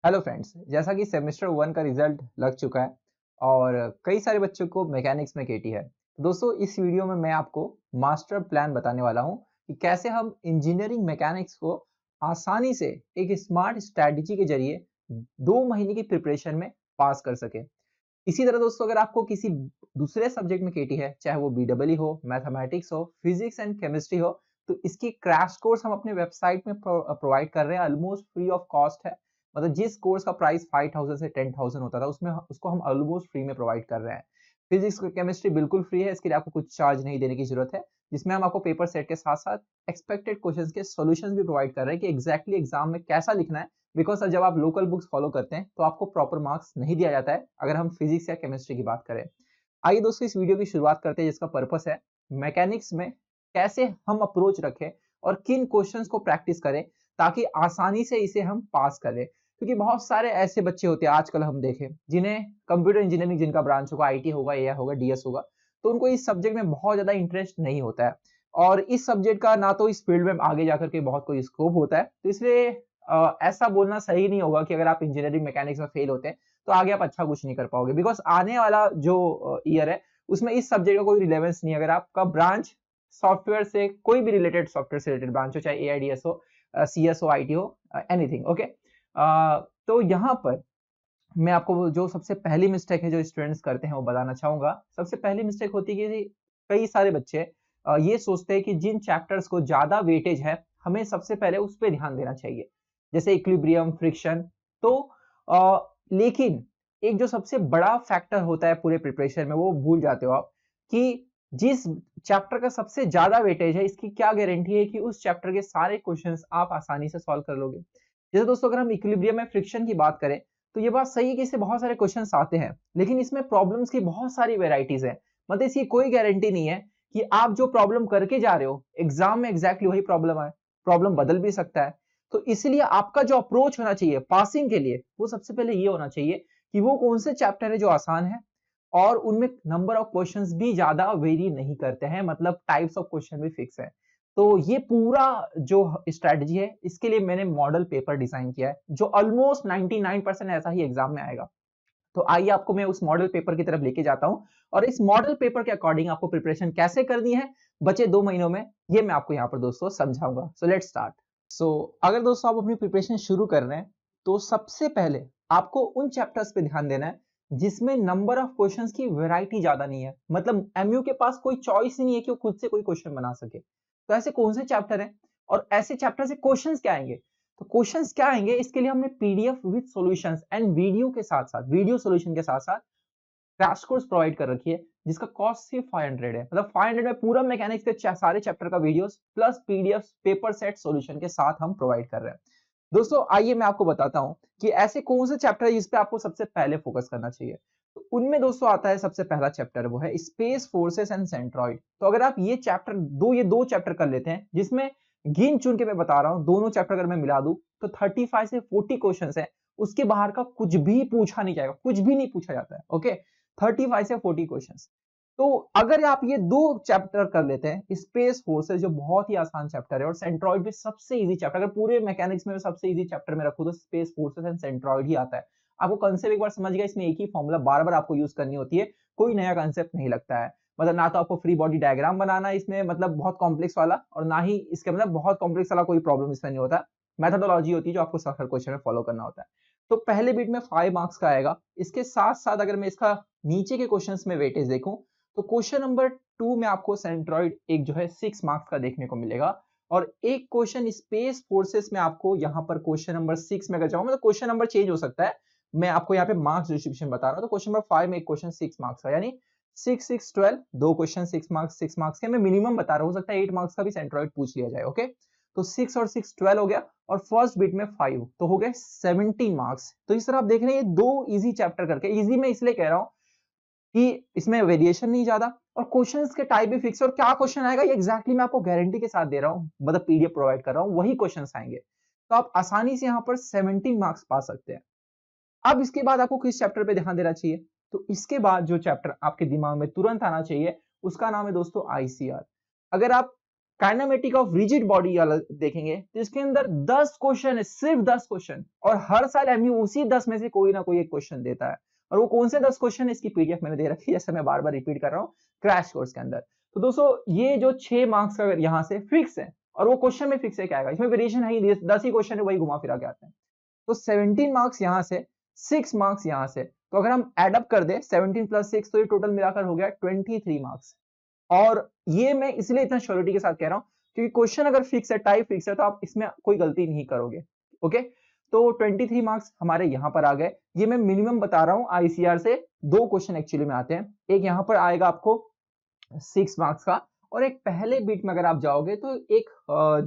Hello friends, जैसा कि semester 1 का रिजल्ट लग चुका है और कई सारे बच्चों को मैकेनिक्स में केटी है। दोस्तों, इस वीडियो में मैं आपको मास्टर प्लान बताने वाला हूं कि कैसे हम इंजीनियरिंग मैकेनिक्स को आसानी से एक स्मार्ट स्ट्रैटेजी के जरिए 2 महीने की प्रिपरेशन में पास कर सके। इसी तरह दोस्तों, अगर आपको किसी दूसरे सब्जेक्ट में केटी है, चाहे वो BEE हो, मैथमेटिक्स हो, फिजिक्स एंड केमिस्ट्री हो, तो इसकी क्रैश कोर्स हम अपने वेबसाइट में प्रोवाइड कर रहे हैं। ऑलमोस्ट फ्री ऑफ कॉस्ट है। मतलब जिस कोर्स का प्राइस 5000 से 10000 होता था, उसमें उसको हम ऑलमोस्ट फ्री में प्रोवाइड कर रहे हैं। फिजिक्स केमिस्ट्री बिल्कुल फ्री है, इसके लिए आपको कुछ चार्ज नहीं देने की जरूरत है, जिसमें हम आपको पेपर सेट के साथ साथ एक्सपेक्टेड क्वेश्चंस के सॉल्यूशंस भी प्रोवाइड कर रहे हैं कि एग्जैक्टली एग्जाम में कैसा लिखना है। बिकॉज जब आप लोकल बुक्स फॉलो करते हैं तो आपको प्रॉपर मार्क्स नहीं दिया जाता है अगर हम फिजिक्स या केमिस्ट्री की बात करें। आइए दोस्तों, इस वीडियो की शुरुआत करते हैं, जिसका पर्पस है मैकेनिक्स में कैसे हम अप्रोच रखें और किन क्वेश्चंस को प्रैक्टिस करें ताकि आसानी से इसे हम पास करें। क्योंकि बहुत सारे ऐसे बच्चे होते हैं आजकल हम देखें, जिन्हें कंप्यूटर इंजीनियरिंग जिनका ब्रांच होगा, IT होगा, AI होगा, DS होगा, तो उनको इस सब्जेक्ट में बहुत ज्यादा इंटरेस्ट नहीं होता है और इस सब्जेक्ट का ना तो इस फील्ड में आगे जाकर के बहुत कोई स्कोप होता है। तो इसलिए ऐसा बोलना सही नहीं होगा कि अगर आप इंजीनियरिंग मैकेनिक्स में फेल होते हैं तो आगे आप अच्छा कुछ नहीं कर पाओगे। बिकॉज आने वाला जो ईयर है उसमें इस सब्जेक्ट का कोई रिलेवेंस नहीं है। अगर आपका ब्रांच सॉफ्टवेयर से, कोई भी रिलेटेड सॉफ्टवेयर से रिलेटेड ब्रांच हो, चाहे AIDS हो, CS हो, IT हो, एनीथिंग, ओके। तो यहाँ पर मैं आपको जो सबसे पहली मिस्टेक है जो स्टूडेंट्स करते हैं वो बताना चाहूंगा। सबसे पहली मिस्टेक होती है कि कई सारे बच्चे ये सोचते हैं कि जिन चैप्टर्स को ज्यादा वेटेज है हमें सबसे पहले उस पर ध्यान देना चाहिए, जैसे इक्विलिब्रियम, फ्रिक्शन। तो लेकिन एक जो सबसे बड़ा फैक्टर होता है पूरे प्रिपरेशन में, वो भूल जाते हो आप कि जिस चैप्टर का सबसे ज्यादा वेटेज है, इसकी क्या गारंटी है कि उस चैप्टर के सारे क्वेश्चंस आप आसानी से सॉल्व कर लोगे। जैसे दोस्तों, अगर हम इक्विलिब्रियम में फ्रिक्शन की बात करें तो ये बात सही है कि इससे बहुत सारे क्वेश्चंस आते हैं, लेकिन इसमें प्रॉब्लम्स की बहुत सारी वेराइटीज है। मतलब इसकी कोई गारंटी नहीं है कि आप जो प्रॉब्लम करके जा रहे हो एग्जाम में एग्जैक्टली वही प्रॉब्लम आए। प्रॉब्लम बदल भी सकता है। तो इसलिए आपका जो अप्रोच होना चाहिए पासिंग के लिए, वो सबसे पहले ये होना चाहिए कि वो कौन से चैप्टर है जो आसान है और उनमें नंबर ऑफ क्वेश्चंस भी ज्यादा वेरी नहीं करते हैं, मतलब टाइप्स ऑफ क्वेश्चन भी फिक्स है। तो ये पूरा जो स्ट्रेटजी है, इसके लिए मैंने मॉडल पेपर डिजाइन किया है जो ऑलमोस्ट 99% ऐसा ही एग्जाम में आएगा। तो आइए आपको मैं उस मॉडल पेपर की तरफ लेके जाता हूं और इस मॉडल पेपर के अकॉर्डिंग आपको प्रिपरेशन कैसे करनी है बचे 2 महीनों में, ये मैं आपको यहाँ पर दोस्तों समझाऊंगा। So let's start. सो अगर दोस्तों आप अपनी प्रिपरेशन शुरू कर रहे हैं तो सबसे पहले आपको उन चैप्टर्स पे ध्यान देना है जिसमें नंबर ऑफ क्वेश्चंस की वैरायटी ज्यादा नहीं है। मतलब MU के पास कोई चॉइस ही नहीं है कि वो खुद से कोई क्वेश्चन बना सके। तो ऐसे कौन से चैप्टर हैं और ऐसे चैप्टर से क्वेश्चंस क्या आएंगे? तो क्वेश्चंस क्या आएंगे, इसके लिए हमने PDF with solutions and video के साथ साथ, वीडियो सॉल्यूशन के साथ साथ क्रैश कोर्स प्रोवाइड कर रखी है, जिसका कॉस्ट सिर्फ 500 है। मतलब 500 में पूरा मैकेनिक्स के सारे चैप्टर का videos plus PDF paper set solution के साथ हम प्रोवाइड कर रहे हैं। दोस्तों आइए मैं आपको बताता हूं कि ऐसे कौन से चैप्टर है जिस पे आपको सबसे पहले फोकस करना चाहिए। तो उनमें दोस्तों आता है सबसे पहला चैप्टर, वो है स्पेस फोर्सेस एंड सेंट्रॉइड। तो अगर आप ये दो चैप्टर कर लेते हैं, जिसमें गिन चुन के मैं बता रहा हूं, दोनों चैप्टर अगर मैं मिला दूं तो 35 से 40 क्वेश्चन है। उसके बाहर का कुछ भी पूछा नहीं जाएगा, कुछ भी नहीं पूछा जाता है। ओके, 35 से 40 क्वेश्चन। तो अगर आप ये दो चैप्टर कर लेते हैं, स्पेस फोर्सेस जो बहुत ही आसान चैप्टर है और सेंट्रॉइड भी सबसे इजी चैप्टर, अगर पूरे मैकेनिक्स में सबसे इजी चैप्टर में रखूं तो स्पेस फोर्सेस एंड सेंट्रॉइड ही आता है। आपको कंसेप्ट एक बार समझ गया, इसमें एक ही फॉर्मूला बार बार आपको यूज करनी होती है, कोई नया कंसेप्ट नहीं लगता है। मतलब ना तो आपको फ्री बॉडी डायग्राम बनाना है इसमें, मतलब बहुत कॉम्प्लेक्स वाला, और ना ही इसके मतलब बहुत कॉम्प्लेक्स वाला कोई प्रॉब्लम इसमें नहीं होता। मेथोडोलॉजी होती है जो आपको हर क्वेश्चन में फॉलो करना होता है। तो पहले बीट में 5 मार्क्स का आएगा। इसके साथ साथ अगर मैं इसका नीचे के क्वेश्चंस में वेटेज देखूं तो क्वेश्चन नंबर 2 में आपको सेंट्रॉइड एक जो है 6 मार्क्स का देखने को मिलेगा, और एक क्वेश्चन स्पेस फोर्सेस में आपको यहाँ पर क्वेश्चन नंबर 6 में अगर जाऊं, मतलब क्वेश्चन नंबर चेंज हो सकता है, मैं आपको यहाँ पे मार्क्स डिस्ट्रीब्यूशन बता रहा हूँ। तो क्वेश्चन नंबर 5 में एक क्वेश्चन 6 मार्क्स का, यानी 6 6 12, दो क्वेश्चन 6 मार्क्स के। मैं मिनिमम बता रहा हूं, हो सकता है 8 मार्क्स का भी सेंट्रॉइड पूछ लिया जाए। ओके, तो 6 और 6 12 हो गया, और फर्स्ट बिट में 5 तो हो गए 17 मार्क्स। तो इस तरह आप देख रहे हैं ये दो इजी चैप्टर करके, इजी मैं इसलिए कह रहा हूं कि इसमें वेरिएशन नहीं ज्यादा और क्वेश्चंस के टाइप भी फिक्स है, और क्या क्वेश्चन आएगा ये एग्जैक्टली मैं आपको गारंटी के साथ दे रहा हूं, मतलब PDF प्रोवाइड कर रहा हूं, वही क्वेश्चंस आएंगे। तो आप आसानी से यहाँ पर 17 मार्क्स पा सकते हैं। अब इसके बाद आपको किस चैप्टर पे ध्यान देना चाहिए? तो इसके बाद जो चैप्टर आपके दिमाग में तुरंत आना चाहिए उसका नाम है दोस्तों ICR। अगर आप काइनेमेटिक ऑफ रिजिड बॉडी देखेंगे तो इसके अंदर 10 क्वेश्चन है, सिर्फ 10 क्वेश्चन, और हर साल एमयू उसी 10 में से कोई ना कोई एक क्वेश्चन देता है। और वो कौन से 10 क्वेश्चन है इसकी पीडीएफ मैंने दे रखी है, जैसे मैं बार बार रिपीट कर रहा हूँ क्रैश कोर्स के अंदर। तो दोस्तों ये जो 6 मार्क्स का यहाँ से फिक्स है, और वो क्वेश्चन में फिक्स है क्या आएगा, इसमें वेरिएशन है ही, 10 ही क्वेश्चन है, वही घुमा फिरा के आते हैं। तो 17 मार्क्स यहाँ से, 6 मार्क्स यहाँ से, तो अगर हम एडअप कर दे 17 प्लस 6 तो ये टोटल मिलाकर हो गया 23 मार्क्स। और ये मैं इसलिए इतना श्योरिटी के साथ कह रहा हूँ क्योंकि क्वेश्चन अगर फिक्स है, टाइप फिक्स है, तो आप इसमें कोई गलती नहीं करोगे। ओके, तो 23 मार्क्स हमारे यहाँ पर आ गए। ये मैं मिनिमम बता रहा हूँ, आईसीआर से 2 क्वेश्चन एक्चुअली में आते हैं। एक यहाँ पर आएगा आपको 6 मार्क्स का, और एक पहले बीट में अगर आप जाओगे तो एक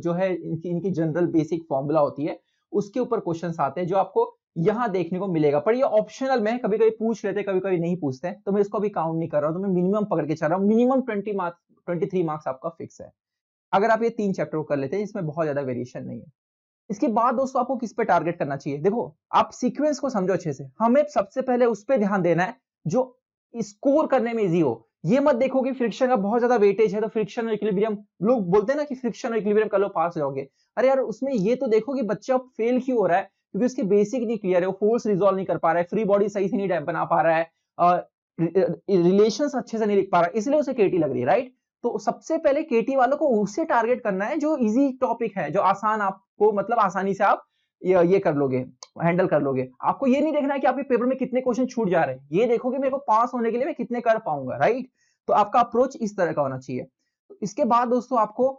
जो है इनकी जनरल बेसिक फॉर्मूला होती है, उसके ऊपर क्वेश्चंस आते हैं जो आपको यहाँ देखने को मिलेगा। पर ये ऑप्शनल में कभी कभी पूछ लेते, कभी कभी नहीं पूछते हैं, तो मैं इसको अभी काउंट नहीं कर रहा हूँ, तो मैं मिनिमम पकड़ के चल रहा हूँ। मिनिमम 23 मार्क्स आपका फिक्स है अगर आप ये 3 चैप्टर को कर लेते हैं, इसमें बहुत ज्यादा वेरिएशन नहीं है। इसके बाद दोस्तों आपको किस पे टारगेट करना चाहिए, देखो आप सीक्वेंस को समझो अच्छे से। हमें सबसे पहले उस पर ध्यान देना है जो स्कोर करने में इजी हो। ये मत देखो कि फ्रिक्शन का बहुत ज्यादा वेटेज है तो फ्रिक्शन और इक्विलिब्रियम, लोग बोलते हैं ना कि फ्रिक्शन और इक्विलिब्रियम कर लो पास हो जाओगे। अरे यार उसमें ये तो देखो कि बच्चा फेल क्यों हो रहा है, क्योंकि उसकी बेसिक नहीं क्लियर है, वो फोर्स रिजॉल्व नहीं कर पा रहा है, फ्री बॉडी सही से नहीं बना पा रहा है, रिलेशंस अच्छे से नहीं लिख पा रहा है, इसलिए उसे केटी लग रही है, राइट। तो सबसे पहले केटी वालों को उससे टारगेट करना है जो इजी टॉपिक है, जो आसान आपको मतलब आसानी से आप ये कर लोगे, हैंडल कर लोगे। आपको ये नहीं देखना है कि आपके पेपर में कितने क्वेश्चन छूट जा रहे हैं, ये देखो कि मेरे को पास होने के लिए मैं कितने कर पाऊंगा, राइट। तो आपका अप्रोच इस तरह का होना चाहिए। तो इसके बाद दोस्तों आपको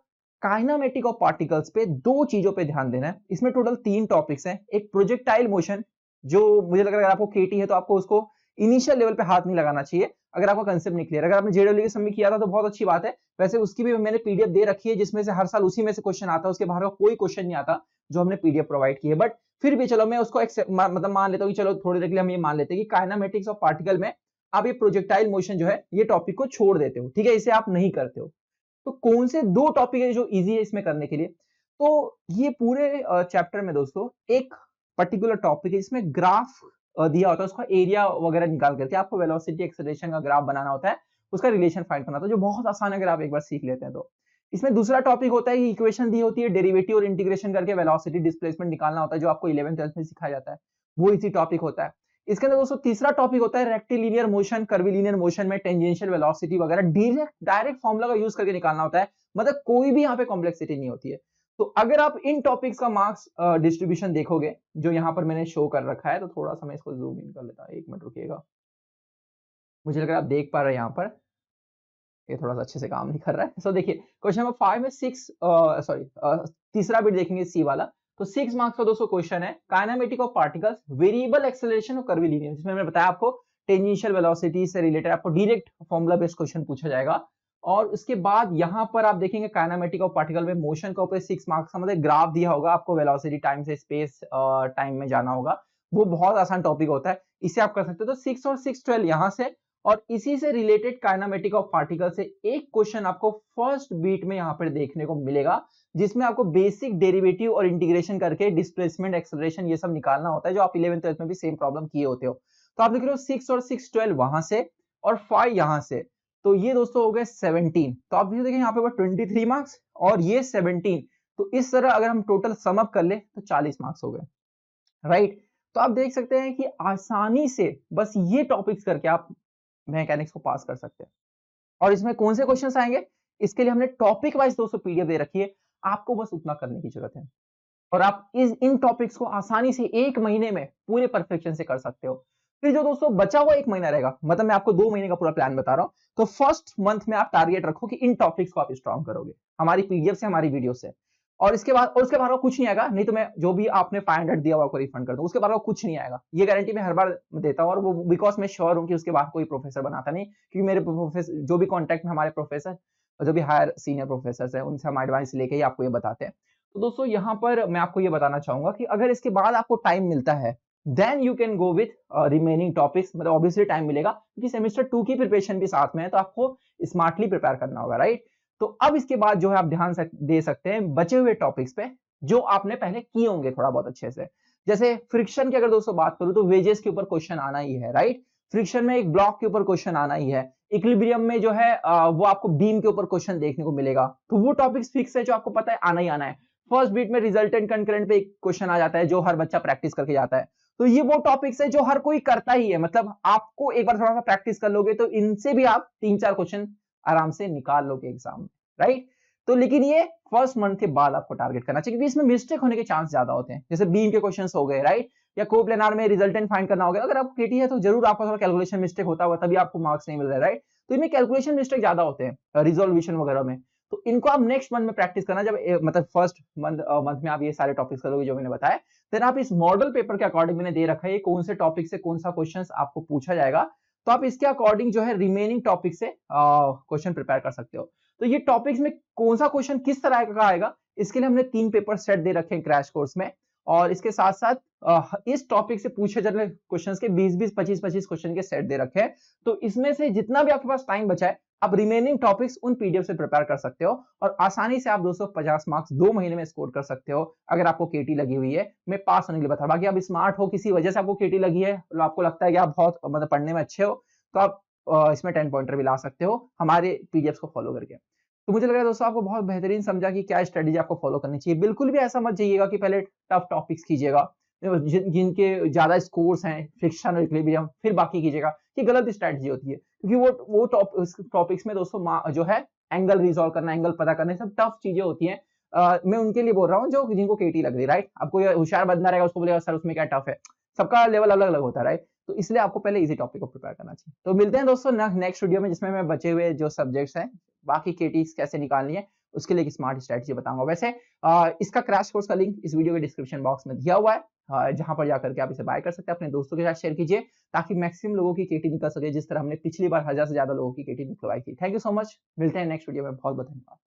काइनेमेटिक ऑफ पार्टिकल्स पे 2 चीजों पे ध्यान देना है। इसमें टोटल 3 टॉपिक्स हैं। एक प्रोजेक्टाइल मोशन, जो मुझे लग रहा है अगर आपको केटी है तो आपको उसको इनिशियल लेवल पे हाथ नहीं लगाना चाहिए अगर आपका कंसेप्ट नहीं क्लियर। अगर आपने जेडब्ल्यू के समय किया था तो बहुत अच्छी बात है, वैसे उसकी भी मैंने पीडीएफ दे रखी है जिसमें से हर साल उसी में से क्वेश्चन आता है, उसके बाहर का कोई क्वेश्चन नहीं आता जो हमने पीडीएफ प्रोवाइड की है। बट फिर भी चलो मैं उसको मतलब मान लेता हूँ, चलो थोड़ी देर के लिए हम ये मान लेते हैं कि काइनेमेटिक्स ऑफ पार्टिकल में आप ये प्रोजेक्टाइल मोशन जो है ये टॉपिक को छोड़ देते हो, ठीक है, इसे आप नहीं करते हो। तो कौन से 2 टॉपिक है जो इजी है इसमें करने के लिए, तो ये पूरे चैप्टर में दोस्तों एक पर्टिकुलर टॉपिक है जिसमें ग्राफ दिया होता है, उसका एरिया वगैरह निकाल करके आपको वेलोसिटी एक्सेलरेशन का ग्राफ बनाना होता है, उसका रिलेशन फाइंड करना होता है, जो बहुत आसान है अगर आप एक बार सीख लेते हैं तो। इसमें दूसरा टॉपिक होता है, इक्वेशन दी होती है, डेरिवेटिव और इंटीग्रेशन करके वेलोसिटी डिस्प्लेसमेंट निकालना होता है, जो आपको 11th 12th में सिखाया जाता है, वो इसी टॉपिक होता है। इसके अंदर दोस्तों तीसरा टॉपिक होता है रेक्टिलिनियर मोशन, कर्विलिनियर मोशन में टेंजेंशियल वेलोसिटी वगैरह डायरेक्ट फॉर्मूला का यूज करके निकालना होता है, मतलब कोई भी यहाँ पे कॉम्प्लेक्सिटी नहीं होती है। तो अगर आप इन टॉपिक्स का मार्क्स डिस्ट्रीब्यूशन देखोगे जो यहाँ पर मैंने शो कर रखा है, तो थोड़ा सा मैं इसको जूम इन कर लेता हूँ, 1 मिनट रुकिएगा। मुझे लग रहा है आप देख पा रहे हैं यहाँ पर, ये थोड़ा सा अच्छे से काम नहीं कर रहा है। सो देखिए क्वेश्चन नंबर 5 में 6 सॉरी तीसरा बिट देखेंगे सी वाला। तो 6 मार्क्स का दोस्तों क्वेश्चन है kinematic of particles, variable acceleration और कर्विलिनियर, जिसमें मैंने बताया आपको टेंजेंशियल वेलोसिटी से रिलेटेड आपको डायरेक्ट फॉर्मूला बेस्ड क्वेश्चन पूछा जाएगा। और उसके बाद यहाँ पर आप देखेंगे काइनेमेटिक ऑफ पार्टिकल में मोशन का ऊपर 6 मार्क्स का मतलब ग्राफ दिया होगा, आपको वेलोसिटी टाइम से स्पेस टाइम में जाना होगा, वो बहुत आसान टॉपिक होता है, इसे आप कर सकते हो। तो 6 और 6 12 यहाँ से, और इसी से रिलेटेड काइनेमेटिक ऑफ पार्टिकल से एक क्वेश्चन आपको फर्स्ट बीट में यहाँ पर देखने को मिलेगा, जिसमें आपको बेसिक डेरिवेटिव और इंटीग्रेशन करके डिस्प्लेसमेंट एक्सेलरेशन ये सब निकालना होता है, जो आप 11th 12th में भी सेम प्रॉब्लम किए होते हो। तो आप लिख रहे हो 6 और 6 12 वहां से और 5 यहाँ से, तो ये दोस्तों हो गए 17। तो आप देखिए यहाँ पे 23 मार्क्स और ये 17, तो इस तरह अगर हम टोटल सम अप कर ले तो 40 मार्क्स हो गए, राइट। तो आप देख सकते हैं कि आसानी से बस ये टॉपिक्स करके आप मैकेनिक्स को पास कर सकते हैं। और इसमें कौन से क्वेश्चंस आएंगे, इसके लिए हमने टॉपिक वाइज दोस्तों पीडीएफ दे रखी है, आपको बस उतना करने की जरूरत है और आप इन टॉपिक्स को आसानी से 1 महीने में पूरे परफेक्शन से कर सकते हो। फिर जो दोस्तों बचा हुआ 1 महीना रहेगा, मतलब मैं आपको 2 महीने का पूरा प्लान बता रहा हूं, तो फर्स्ट मंथ में आप टारगेट रखो कि इन टॉपिक्स को आप स्ट्रॉन्ग करोगे हमारी पीडीएफ से, हमारी वीडियो से। और उसके बाद कुछ नहीं आएगा, नहीं तो मैं जो भी आपने 500 दिया हुआ आपको रिफंड कर दूं, उसके बाद कुछ नहीं आएगा, ये गारंटी मैं हर बार देता हूं। और वो बिकॉज मैं श्योर हूं कि उसके बाद कोई प्रोफेसर बनाता नहीं, क्योंकि मेरे प्रोफेसर जो भी कॉन्टेक्ट में हमारे प्रोफेसर जो भी हायर सीनियर प्रोफेसर है, उनसे हम एडवाइस लेके ही आपको ये बताते हैं। तो दोस्तों यहाँ पर मैं आपको ये बताना चाहूंगा कि अगर इसके बाद आपको टाइम मिलता है, then you can go with remaining topics, मतलब ऑब्वियसली टाइम मिलेगा क्योंकि सेमेस्टर 2 की प्रिपरेशन भी साथ में है, तो आपको स्मार्टली प्रिपेयर करना होगा, राइट। तो अब इसके बाद जो है आप ध्यान दे सकते हैं बचे हुए टॉपिक्स पे जो आपने पहले किए होंगे थोड़ा बहुत अच्छे से। जैसे फ्रिक्शन की अगर दोस्तों बात करूं तो वेजेस के ऊपर क्वेश्चन आना ही है, राइट। फ्रिक्शन में एक ब्लॉक के ऊपर क्वेश्चन आना ही है, इक्विलिब्रियम में जो है वो आपको बीम के ऊपर क्वेश्चन देखने को मिलेगा। तो वो टॉपिक्स फिक्स है जो आपको पता है आना ही आना है। फर्स्ट बीट में रिजल्टेंट कंकरेंट पे एक क्वेश्चन आ जाता है जो हर बच्चा प्रैक्टिस करके जाता है। तो ये वो टॉपिक्स है जो हर कोई करता ही है, मतलब आपको एक बार थोड़ा सा प्रैक्टिस कर लोगे तो इनसे भी आप 3-4 क्वेश्चन आराम से निकाल लोगे एग्जाम में, राइट। तो लेकिन ये फर्स्ट मंथ के बाद आपको टारगेट करना चाहिए, क्योंकि इसमें मिस्टेक होने के चांस ज्यादा होते हैं। जैसे बीम के क्वेश्चंस हो गए, राइट, या कोप्लेनार में रिजल्टेंट फाइंड करना हो गया। अगर आपको केटी है तो जरूर आपका थोड़ा कैलकुलेशन मिस्टेक होता होगा, तभी आपको मार्क्स नहीं मिल रहा है, राइट। तो इनमें कैलकुलेशन मिस्टेक ज्यादा होते हैं रिजोल्यूशन वगैरह में। तो इनको आप नेक्स्ट मंथ में प्रैक्टिस करना, जब मतलब फर्स्ट मंथ में आप ये सारे टॉपिक्स करोगे जो मैंने बताया, देन आप इस मॉडल पेपर के अकॉर्डिंग मैंने दे रखा है कौन से टॉपिक से कौन सा क्वेश्चन आपको पूछा जाएगा, तो आप इसके अकॉर्डिंग जो है रिमेनिंग टॉपिक से क्वेश्चन प्रिपेयर कर सकते हो। तो ये टॉपिक्स में कौन सा क्वेश्चन किस तरह का आएगा, इसके लिए हमने 3 पेपर सेट दे रखे हैं क्रैश कोर्स में। और इसके साथ साथ इस टॉपिक से पूछे जाने क्वेश्चंस के 20-20, 25-25 क्वेश्चन के सेट दे रखे हैं। तो इसमें से जितना भी आपके पास टाइम बचा है, आप रिमेनिंग टॉपिक्स उन पीडीएफ से प्रिपेयर कर सकते हो और आसानी से आप 250 मार्क्स 2 महीने में स्कोर कर सकते हो। अगर आपको केटी लगी हुई है, मैं पास होने के लिए बता रहा हूं। बाकी आप स्मार्ट हो, किसी वजह से आपको केटी लगी है, तो आपको लगता है कि आप बहुत मतलब पढ़ने में अच्छे हो, तो आप इसमें 10 पॉइंटर भी ला सकते हो हमारे पीडीएफ को फॉलो करके। तो मुझे लग रहा है दोस्तों आपको बहुत बेहतरीन समझा कि क्या स्ट्रेटेजी आपको फॉलो करनी चाहिए। बिल्कुल भी ऐसा मत जाइएगा कि पहले टफ टॉपिक्स कीजिएगा जिनके ज्यादा स्कोर्स हैं, फ्रिक्शन और इक्विलिब्रियम, फिर बाकी कीजिएगा। ये गलत स्ट्रेटेजी होती है, क्योंकि वो टॉपिक्स में दोस्तों जो है एंगल रिजॉल्व करना, एंगल पता करना, सब टफ चीजें होती हैं। मैं उनके लिए बोल रहा हूँ जो जिनको केटी लग रही है, राइट। आपको होशियार बंदा रहेगा, उसको बोलेगा सर उसमें क्या टफ है, सबका लेवल अलग अलग होता है, राइट। तो इसलिए आपको पहले इजी टॉपिक को प्रिपेयर करना चाहिए। तो मिलते हैं दोस्तों नेक्स्ट वीडियो में, जिसमें मैं बचे हुए जो सब्जेक्ट्स हैं, बाकी केटीज कैसे निकालनी है, उसके लिए एक स्मार्ट स्ट्रेटजी बताऊंगा। वैसे इसका क्रैश कोर्स का लिंक इस वीडियो के डिस्क्रिप्शन बॉक्स में दिया हुआ है, जहां पर जाकर के आप इसे बाय कर सकते हैं। अपने दोस्तों के साथ शेयर कीजिए ताकि मैक्सिमम लोगों की केटी निकल सके, जिस तरह हमने पिछली बार 1000 से ज्यादा लोगों की केटी निकलवाई थी। थैंक यू सो मच, मिलते हैं नेक्स्ट वीडियो में। बहुत बहुत धन्यवाद।